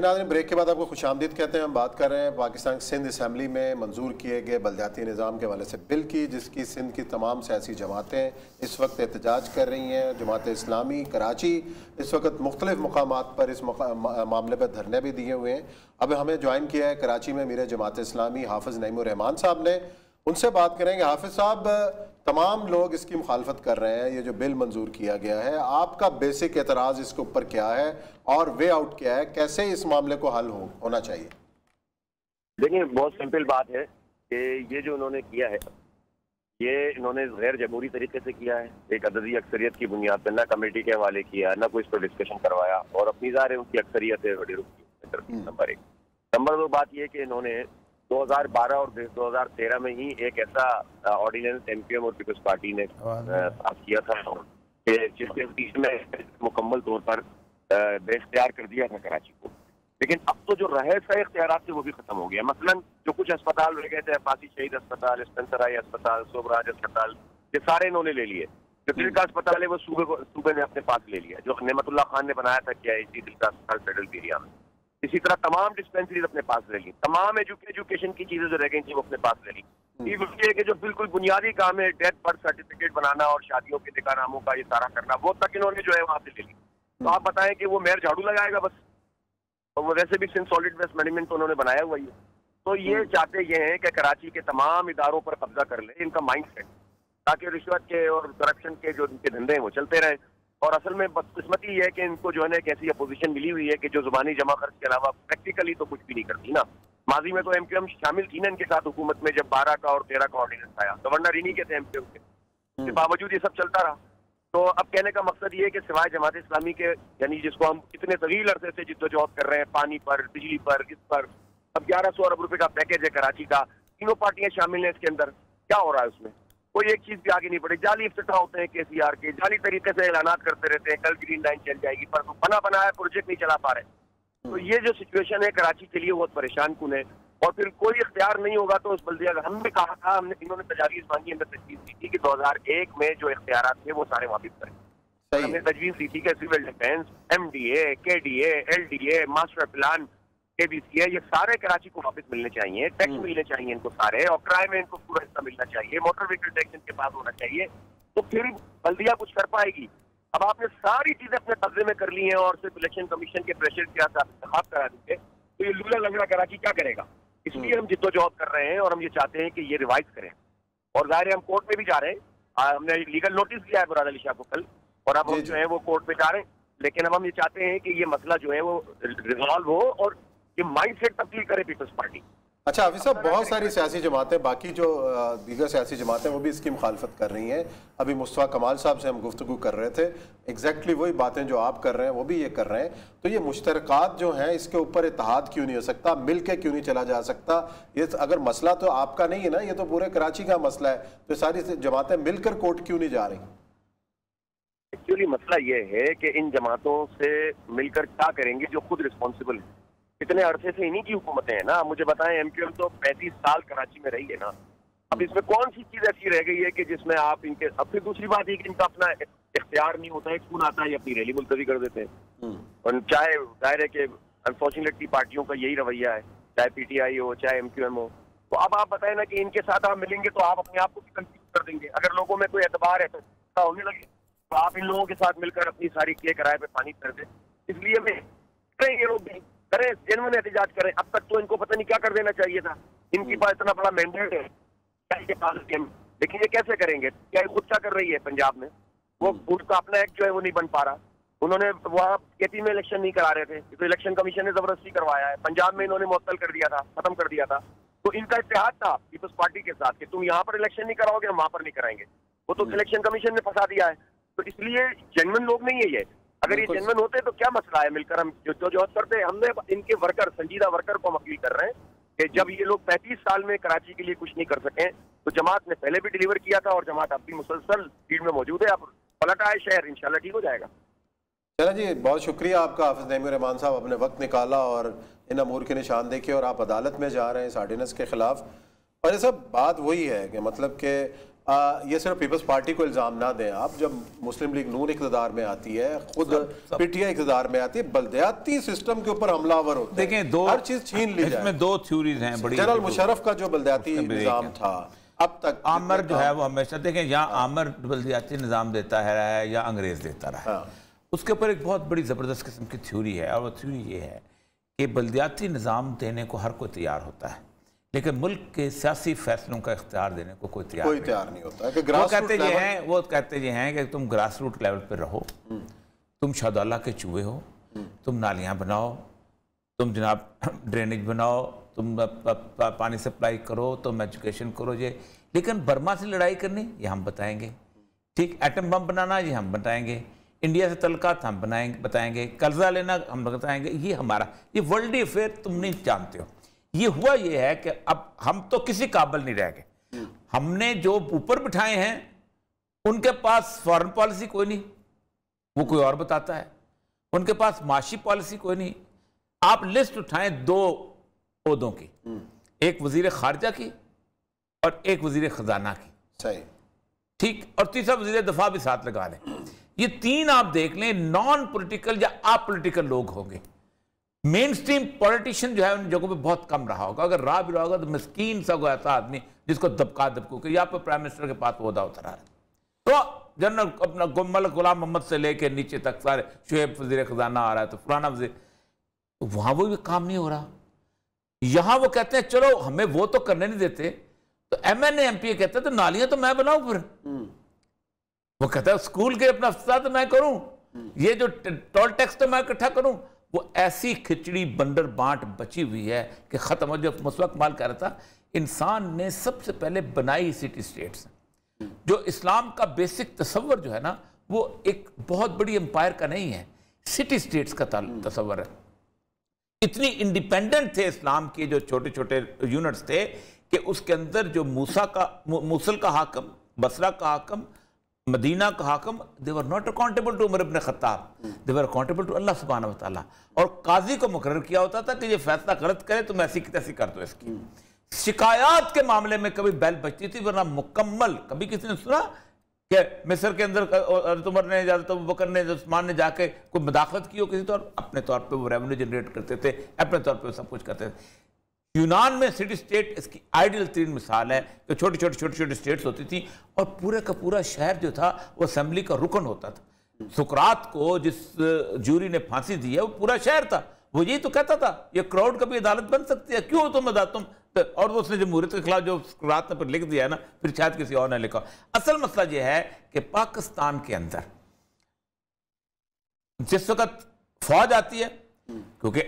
नाज़रीन, ब्रेक के बाद आपको खुशामदीद कहते हैं। हम बात कर रहे हैं पाकिस्तान सिंध असम्बली में मंजूर किए गए बलदियाती निज़ाम के हवाले से बिल की, जिसकी सिंध की तमाम सियासी जमातें इस वक्त एहतजाज कर रही हैं। जमात इस्लामी कराची इस वक्त मुख्तलिफ मकामात पर इस मामले पर धरने भी दिए हुए हैं। अब हमें ज्वाइन किया है कराची में मीर जमात इस्लामी हाफिज़ नईमुर रहमान साहब ने। उनसे बात करेंगे। हाफिज़ साहब, तमाम लोग इसकी मुखालफत कर रहे हैं, ये जो बिल मंजूर किया गया है, आपका बेसिक एतराज़ इसके ऊपर क्या है और वे आउट क्या है, कैसे इस मामले को हल होना चाहिए? देखिए, बहुत सिंपल बात है कि ये जो उन्होंने किया है, ये इन्होंने गैर जमहूरी तरीके से किया है। एक अददी अक्सरियत की बुनियाद पर ना कमेटी के हवाले किया, ना कोई इस पर डिस्कशन करवाया, और अपनी ज़ाहिर उनकी अक्सरियत है बड़ी रुकी। नंबर एक। नंबर दो बात यह कि इन्होंने 2012 और 2013 में ही एक ऐसा ऑर्डिनेंस एमपीएम और पीपल्स पार्टी ने पास किया था कि जिसके बीच में मुकम्मल तौर पर बेख्तियार कर दिया था कराची को। लेकिन अब तो जो रहे थे इख्तियारात थे वो भी खत्म हो गया। मसलन जो कुछ अस्पताल रह गए थे, अब्बासी शहीद अस्पताल, स्पेंसर आई अस्पताल, सोबराज अस्पताल, ये सारे इन्होंने ले लिए। जो दिल का अस्पताल है वो सूबे ने अपने पास ले लिया, जो नेमतुल्लाह खान ने बनाया था क्या इसी दिल का अस्पताल फेडरल एरिया में। इसी तरह तमाम डिस्पेंसरीज अपने पास ले ली, तमाम एजुकेशन की चीजें जो रह गई थी वो अपने पास ले ली। ये कि जो बिल्कुल बुनियादी काम है, डेथ बर्थ सर्टिफिकेट बनाना और शादियों के निकाहनामों का ये सारा करना, वो तक इन्होंने जो है वहां से ले ली। तो आप बताएं कि वो मेयर झाड़ू लगाएगा बस? और वो वैसे भी सिंध सॉलिड वेस्ट मैनेजमेंट तो उन्होंने बनाया हुआ ही है। तो ये चाहते ये हैं कि कराची के तमाम इदारों पर कब्जा कर ले इनका माइंड सेट, ताकि रिश्वत के और करप्शन के जो इनके धंधे हैं वो चलते रहे। और असल में बदकिस्मती ये है कि इनको जो है ना एक ऐसी अपोजिशन मिली हुई है कि जो जुबानी जमा खर्च के अलावा प्रैक्टिकली तो कुछ भी नहीं करती ना। माजी में तो एमक्यूएम शामिल थी ना इनके साथ हुकूमत में, जब 12 का और 13 का ऑर्डिनेंस आया, गवर्नर इन्हीं के थे एमक्यूएम के, इसके बावजूद ये सब चलता रहा। तो अब कहने का मकसद ये है कि सिवाय जमात इस्लामी के, यानी जिसको हम इतने तवील अरसे से जिद्दोजहद कर रहे हैं, पानी पर, बिजली पर, इस पर, अब 1100 अरब रुपए का पैकेज है कराची का, तीनों पार्टियां शामिल हैं इसके अंदर। क्या हो रहा है उसमें? कोई एक चीज भी आगे नहीं बढ़ी। जाली इफ्तिताह होते हैं केसीआर के, जाली तरीके से ऐलानात करते रहते हैं, कल ग्रीन लाइन चल जाएगी, पर बना बनाया प्रोजेक्ट नहीं चला पा रहे। तो ये जो सिचुएशन है कराची के लिए बहुत परेशान कुन है। और फिर कोई इख्तियार नहीं होगा तो उस बल्दिया, हमने कहा था, इन्होंने तजावीज मांगी, हमने तजवीज दी थी कि 2001 में जो इख्तियारात थे वो सारे वापिस करें। हमने तजवीज दी थी कि civil defence, MDA, KDA, LDA, master plan, KBCA, ये सारे कराची को वापस मिलने चाहिए, टैक्स मिलने चाहिए इनको सारे, और क्राइम में इनको पूरा हिस्सा मिलना चाहिए, मोटर व्हीकल टैक्स इनके पास होना चाहिए, तो फिर बल्दिया कुछ कर पाएगी। अब आपने सारी चीजें अपने कब्जे में कर ली हैं और सिर्फ इलेक्शन कमीशन के प्रेशर के साथ इंतखाब करा दीजिए, तो ये लूला लंगड़ा कराची क्या करेगा? इसलिए हम जिद्दोजहद कर रहे हैं और हम ये चाहते हैं कि ये रिवाइज करें। और जाहिर है हम कोर्ट में भी जा रहे हैं, हमने लीगल नोटिस दिया है मुराद अली शाह को कल, और अब हम जो है वो कोर्ट में जा रहे हैं। लेकिन अब हम ये चाहते हैं कि ये मसला जो है वो रिजॉल्व हो और ये माइंड सेट तब्दील करे पीपल्स पार्टी। अच्छा हाफिज़ साहब, बहुत सारी सियासी जमातें, बाकी जो दीगर सियासी जमातें वो भी इसकी मुखालफत कर रही हैं। अभी मुस्तफ़ा कमाल साहब से हम गुफ्तगू कर रहे थे, एग्जैक्टली वही बातें जो आप कर रहे हैं वो भी ये कर रहे हैं। तो ये मुश्तरकात जो हैं, इसके ऊपर इत्तेहाद क्यों नहीं हो सकता, मिल के क्यों नहीं चला जा सकता? ये अगर मसला तो आपका नहीं है ना, ये तो पूरे कराची का मसला है, तो सारी जमातें मिलकर कोर्ट क्यों नहीं जा रही? एक्चुअली मसला ये है कि इन जमातों से मिलकर क्या करेंगे जो खुद रिस्पॉन्सिबल है। इतने अरसे से इन्हीं की हुकूमतें हैं ना। मुझे बताएं, एमक्यूएम तो 35 साल कराची में रही है ना। अब इसमें कौन सी चीज ऐसी रह गई है कि जिसमें आप इनके, अब फिर दूसरी बात है कि इनका अपना इख्तियार नहीं होता है, खून आता है अपनी रैली मुलतवी कर देते हैं। और चाहे जाहिर है कि अनफॉर्चुनेटली पार्टियों का यही रवैया है, चाहे पीटीआई हो चाहे एमक्यूएम हो। तो अब आप बताएं ना कि इनके साथ आप मिलेंगे तो आप अपने आप को भी कंफ्यूज कर देंगे। अगर लोगों में कोई एतबार है तो होने लगे, तो आप इन लोगों के साथ मिलकर अपनी सारी के किराए पे पानी कर दें। इसलिए मैं ये लोग भी करें, जेन्युइन एहतजाज करें। अब तक तो इनको पता नहीं क्या कर देना चाहिए था, इनकी पास इतना बड़ा मैंडेट है के पास, लेकिन ये कैसे करेंगे? क्या ये खुद क्या कर रही है पंजाब में? वो उनका अपना एक्ट जो है वो नहीं बन पा रहा। उन्होंने वहाँ केपी में इलेक्शन नहीं करा रहे थे, तो इलेक्शन कमीशन ने जबरदस्ती करवाया है। पंजाब में इन्होंने मुअत्तल कर दिया था, खत्म कर दिया था। तो इनका इत्तेहाद था पीपल्स पार्टी के साथ कि तुम यहाँ पर इलेक्शन नहीं कराओगे, हम वहाँ पर नहीं कराएंगे। वो तो इलेक्शन कमीशन ने फंसा दिया है। तो इसलिए जेन्युइन लोग नहीं है ये। अगर ये जेन्युइन होते तो क्या मसला है, मिलकर हम जो करते। हमने इनके वर्कर, संजीदा वर्कर को हम अपील कर रहे हैं कि जब ये लोग 35 साल में कराची के लिए कुछ नहीं कर सके, तो जमात ने पहले भी डिलीवर किया था और जमात अब भी मुसलसल फील्ड में मौजूद है। अब पलटा है शहर, इंशाल्लाह ठीक हो जाएगा। चला जी, बहुत शुक्रिया आपका हाफिज़ नईमुर रहमान साहब, अपने वक्त निकाला और इन अमूर की निशान देखी, और आप अदालत में जा रहे हैं इस आर्डिनेंस के ख़िलाफ़। और ये सब बात वही है कि मतलब कि ये सिर्फ पीपल्स पार्टी को इल्जाम ना दें आप, जब मुस्लिम लीग नून इक़्तिदार में आती है, खुद पीटीआई इक़्तिदार में आती है, बल्दियाती सिस्टम के ऊपर हमलावर होते हैं। देखें, हर चीज छीन ली जाए। इसमें दो थ्योरीज हैं बड़ी। जनरल मुशर्रफ का जो बल्दियाती निजाम था अब तक, आमर जो है वो हमेशा, देखें यहाँ आमर बल्दियाती निज़ाम देता है या अंग्रेज देता रहा, उसके ऊपर एक बहुत बड़ी ज़बरदस्त किस्म की थ्योरी है, और वो थ्योरी ये है कि बल्दियाती निज़ाम देने को हर कोई तैयार होता है, लेकिन मुल्क के सियासी फैसलों का इख्तियार देने को कोई तैयार नहीं होता है। वो कहते ये हैं कि तुम ग्रास रूट लेवल पर रहो, तुम शाहदौला के चूहे हो, तुम नालियाँ बनाओ, तुम जनाब ड्रेनेज बनाओ, तुम पानी सप्लाई करो, तुम एजुकेशन करो, ये। लेकिन बर्मा से लड़ाई करनी ये हम बताएंगे, ठीक, एटम बम बनाना ये हम बताएंगे, इंडिया से तल्लुकात हम बताएंगे, कर्जा लेना हम बताएंगे, ये हमारा, ये वर्ल्ड अफेयर तुम नहीं जानते हो। ये हुआ ये है कि अब हम तो किसी काबिल नहीं रह गए, हमने जो ऊपर बिठाए हैं उनके पास फॉरेन पॉलिसी कोई नहीं, वो कोई और बताता है, उनके पास माशी पॉलिसी कोई नहीं। आप लिस्ट उठाएं 2 ओहदों की, एक वजीर खारजा की और एक वजीर खजाना की, सही, ठीक, और तीसरा वजीर दफा भी साथ लगा लें। ये 3 आप देख लें, नॉन पॉलिटिकल या अपोलिटिकल लोग होंगे। मेन स्ट्रीम पॉलिटिशियन जो है उन जगहों पे बहुत कम रहा होगा, अगर रहा भी रहा होगा तो मस्कीन सा कोई ऐसा आदमी जिसको दबकू के, या प्राइम मिनिस्टर के पास ओहदा उतरा है, तो जनरल अपना मलिक गुलाम मोहम्मद से लेके नीचे तक सारे, शुएब वजीर खजाना आ रहा है तो फलाना वजीर, तो वहां वो भी काम नहीं हो रहा। यहां वो कहते हैं चलो हमें वो तो करने नहीं देते, तो MNA MPA कहते हैं तो नालियां तो मैं बनाऊं, फिर वो कहता है स्कूल के अपना अफ्ताह तो मैं करूं, ये जो टोल टैक्स तो मैं इकट्ठा करूं। वो ऐसी खिचड़ी बंदर बांट बची हुई है कि खत्म हो। जो मुसवक माल कह रहा था, इंसान ने सबसे पहले बनाई सिटी स्टेट्स, जो इस्लाम का बेसिक तस्वर जो है ना, वो एक बहुत बड़ी एम्पायर का नहीं है, सिटी स्टेट्स का तस्वर है। इतनी इंडिपेंडेंट थे इस्लाम के जो छोटे छोटे यूनिट्स थे कि उसके अंदर जो मूसल का हाकम, बसरा का हाकम, मदीना का हाकम, they were not accountable to Umar ibn Khattab, they were accountable to Allah सुब्हानहू व तआला। और काजी को मुकर्रर किया होता था कि ये फैसला गलत करे तुम ऐसी की तैसी कर दो इसकी। शिकायत के मामले में कभी बैल बचती थी, वरना मुकम्मल कभी किसी ने सुना कि मिस्र के अंदर उमर ने, अबू बकर ने, उस्मान ने जाके कोई मुदाखलत की हो किसी तौर, अपने तौर पर वो रेवेन्यू जनरेट करते थे, अपने तौर पर सब कुछ करते थे। यूनान में सिटी स्टेट इसकी आइडियल 3 मिसाल है कि छोटी छोटी स्टेट्स होती थी और पूरे का पूरा शहर जो था वो असेंबली का रुकन होता था। सुकरात को जिस जूरी ने फांसी दी है वो पूरा शहर था, वो यही तो कहता था ये क्राउड कभी अदालत बन सकती है, क्यों तुम और वो उसने जमहूरियत के खिलाफ जो सुकरात ने पर लिख दिया है ना, फिर शायद किसी और ने लिखा। असल मसला ये है कि पाकिस्तान के अंदर जिस वक्त फौज आती है, क्योंकि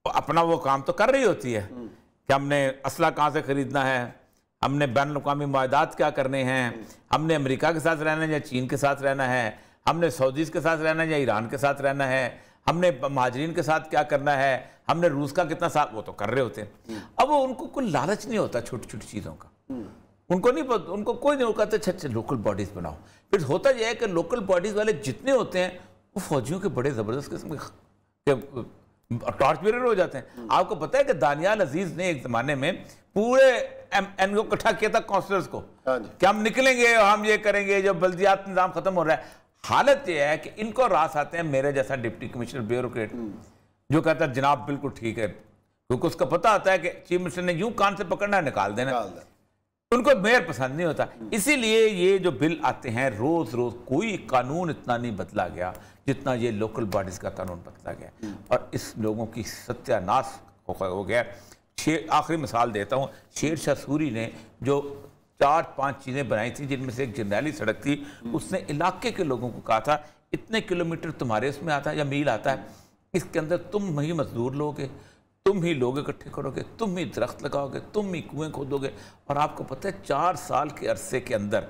अपना वो काम तो कर रही होती है कि हमने असला कहाँ से खरीदना है, हमने बैन अवी मुआहदात क्या करने हैं, हमने अमेरिका के साथ रहना है या चीन के साथ रहना है, हमने सऊदीज़ के साथ रहना है या ईरान के साथ रहना है, हमने महाजरीन के साथ क्या करना है, हमने रूस का कितना साथ, वो तो कर रहे होते हैं। अब वो उनको कोई लालच नहीं होता छोटी छोटी चीज़ों का, उनको नहीं, उनको कोई नहीं कहते अच्छा लोकल बॉडीज़ बनाओ। फिर होता यह है कि लोकल बॉडीज़ वाले जितने होते हैं वो फौजियों के बड़े ज़बरदस्त किस्म के टॉर्च बेरर हो जाते हैं। आपको पता है कि दानियाल अजीज ने एक जमाने में पूरे एनजीओ इकट्ठा किया था काउंसलर्स को कि हम निकलेंगे, हम ये करेंगे, जो बल्दियात निजाम खत्म हो रहा है। हालत यह है कि इनको रास आते हैं मेरे जैसा डिप्टी कमिश्नर ब्यूरोक्रेट जो कहता है जनाब बिल्कुल ठीक है, क्योंकि उसको पता होता है कि चीफ मिनिस्टर ने यूं कान से पकड़ना निकाल देना, उनको मेयर पसंद नहीं होता। इसीलिए ये जो बिल आते हैं रोज रोज, कोई कानून इतना नहीं बदला गया जितना ये लोकल बॉडीज का कानून बदला गया, और इस लोगों की सत्यानाश हो गया। आखिरी मिसाल देता हूँ, शेर शाह सूरी ने जो 4-5 चीज़ें बनाई थी, जिनमें से एक जरनैली सड़क थी, उसने इलाके के लोगों को कहा था इतने किलोमीटर तुम्हारे उसमें आता है या मील आता है, इसके अंदर तुम ही मजदूर लोगे, तुम ही लोग इकट्ठे करोगे, तुम ही दरख्त लगाओगे, तुम ही कुएं खोदोगे। और आपको पता है 4 साल के अरसे के अंदर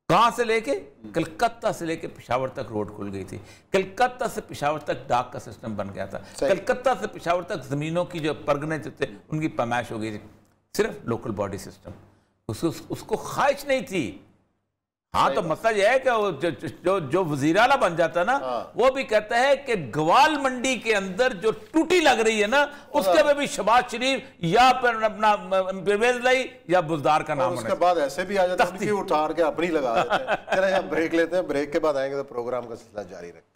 कहाँ से लेके, कलकत्ता से लेके पेशावर तक रोड खुल गई थी, कलकत्ता से पेशावर तक डाक का सिस्टम बन गया था, कलकत्ता से पेशावर तक ज़मीनों की जो परगने जो थे उनकी पैमाइश हो गई थी, सिर्फ लोकल बॉडी सिस्टम। उसको ख्वाहिश नहीं थी, हाँ, तो मसला यह है कि जो वजीर आला बन जाता है ना, वो भी कहता है कि ग्वाल मंडी के अंदर जो टूटी लग रही है ना, उसके में भी शहबाज शरीफ या फिर अपना परवेज लाई या बुजदार का नाम, उसके बाद ऐसे भी आ जाता है, उठा के अपनी लगा देते हैं। चले हम ब्रेक लेते हैं, ब्रेक के बाद आएंगे तो प्रोग्राम का सिलसिला जारी रखें।